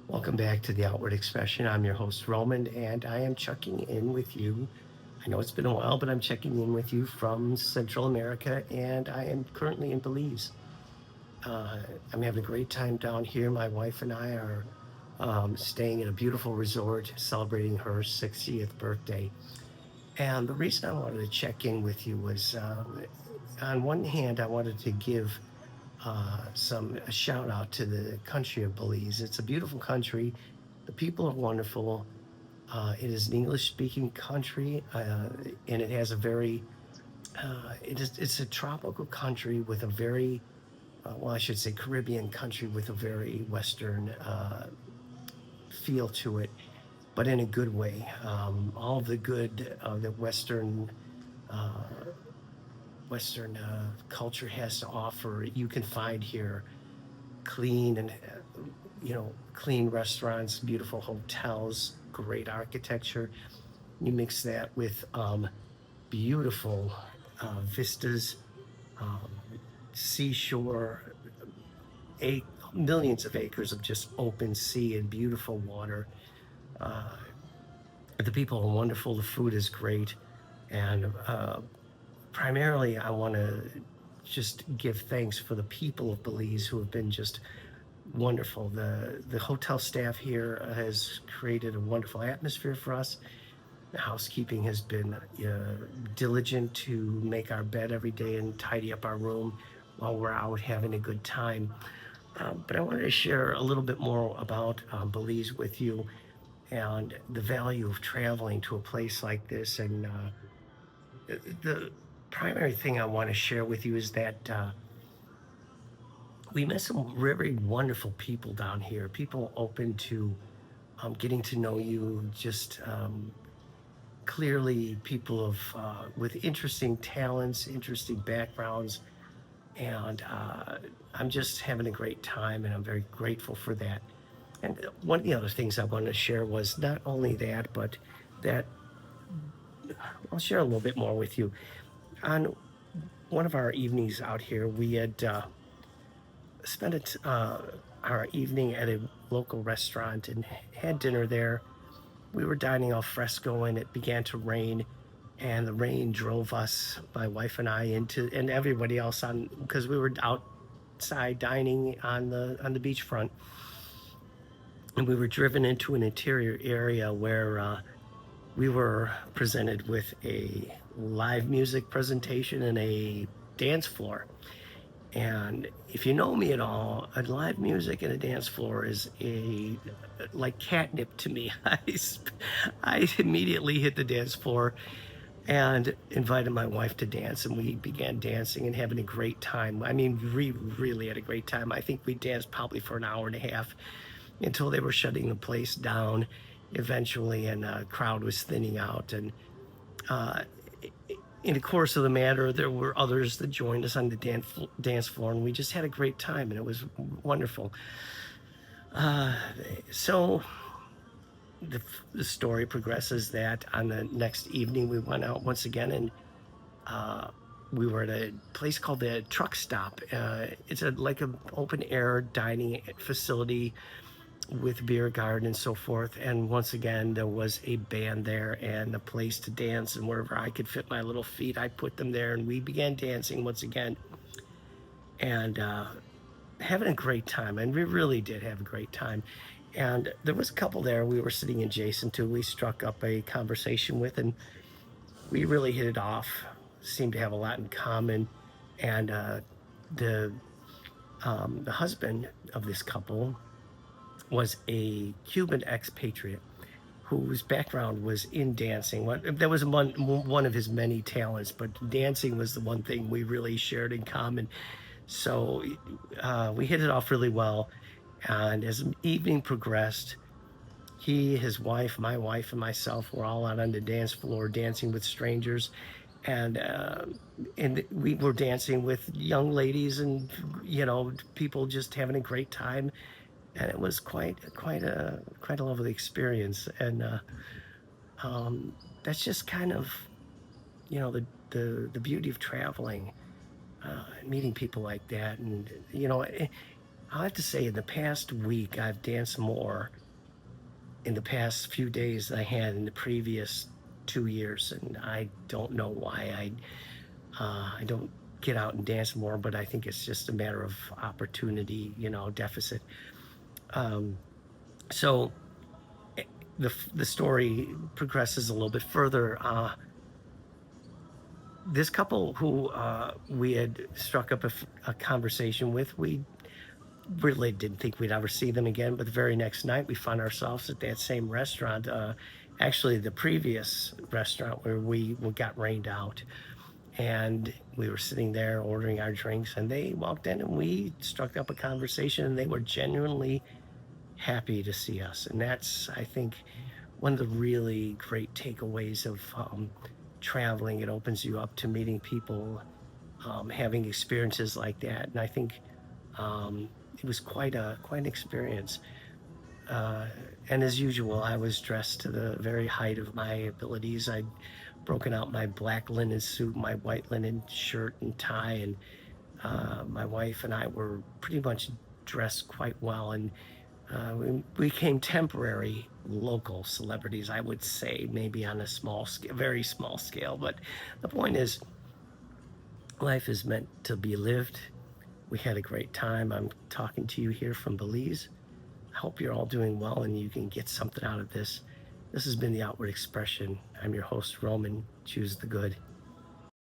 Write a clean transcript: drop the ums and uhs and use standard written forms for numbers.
Welcome back to the Outward Expression. I'm your host, Roman, and I am checking in with you. I know it's been a while, but I'm checking in with you from Central America, and I am currently in Belize. Uh, I'm having a great time down here. My wife and I are staying in a beautiful resort celebrating her 60th birthday. And the reason I wanted to check in with you was on one hand, I wanted to give a shout out to the country of Belize. It's a beautiful country. The people are wonderful. It is an English speaking country, and it has a very it's a tropical country with a very well, I should say Caribbean country with a very Western feel to it, but in a good way. All of the good that uh, Western culture has to offer, you can find here. Clean and clean restaurants, beautiful hotels, great architecture. You mix that with beautiful vistas, um, seashore, millions of acres of just open sea and beautiful water. Uh, the people are wonderful. The food is great, and primarily, I want to just give thanks for the people of Belize who have been just wonderful. The hotel staff here has created a wonderful atmosphere for us. The housekeeping has been diligent to make our bed every day and tidy up our room while we're out having a good time. But I wanted to share a little bit more about Belize with you and the value of traveling to a place like this. And the primary thing I want to share with you is that we met some very wonderful people down here, people open to getting to know you, just clearly people of with interesting talents, interesting backgrounds, and I'm just having a great time, and I'm very grateful for that. And one of the other things I wanted to share was not only that, but that I'll share a little bit more with you. On one of our evenings out here, we had spent our evening at a local restaurant and had dinner there. We were dining al fresco, and it began to rain, and the rain drove us, my wife and I, into and everybody else on because we were outside dining on the beachfront, and we were driven into an interior area where we were presented with a live music presentation and a dance floor. And if you know me at all, a live music and a dance floor is a like catnip to me. I immediately hit the dance floor and invited my wife to dance, and we began dancing and having a great time. I mean, we really had a great time. I think we danced probably for an hour and a half until they were shutting the place down eventually, and the crowd was thinning out. And uh, in the course of the matter, there were others that joined us on the dance floor, and we just had a great time, and it was wonderful. Uh, so the story progresses that on the next evening, we went out once again, and uh, we were at a place called the Truck Stop. It's like an open air dining facility with beer garden and so forth. And once again, there was a band there and a place to dance. And wherever I could fit my little feet, I put them there. And we began dancing once again and having a great time. And we really did have a great time. And there was a couple there we were sitting adjacent to. We struck up a conversation with, and we really hit it off. Seemed to have a lot in common. And the the husband of this couple was a Cuban expatriate whose background was in dancing. That was one of his many talents, but dancing was the one thing we really shared in common. So we hit it off really well. And as the evening progressed, he, his wife, my wife, and myself were all out on the dance floor dancing with strangers. And we were dancing with young ladies and people just having a great time, and it was quite a lovely experience. And that's just kind of the beauty of traveling, meeting people like that. And I'll have to say in the past week, I've danced more in the past few days than I had in the previous 2 years. And I don't know why I don't get out and dance more, but I think it's just a matter of opportunity, deficit. Um, so the story progresses a little bit further. This couple who we had struck up a conversation with, we really didn't think we'd ever see them again. But the very next night, we found ourselves at that same restaurant, actually the previous restaurant where we got rained out. And we were sitting there ordering our drinks, and they walked in and we struck up a conversation, and they were genuinely happy to see us. And that's, I think, one of the really great takeaways of traveling. It opens you up to meeting people, having experiences like that. And I think it was quite an experience. Uh, and as usual, I was dressed to the very height of my abilities. I'd broken out my black linen suit, my white linen shirt and tie, and my wife and I were pretty much dressed quite well. And we became temporary local celebrities, I would say, maybe on a small scale, very small scale. But the point is, life is meant to be lived. We had a great time. I'm talking to you here from Belize. I hope you're all doing well and you can get something out of this. This has been The Outward Expression. I'm your host, Roman. Choose the good.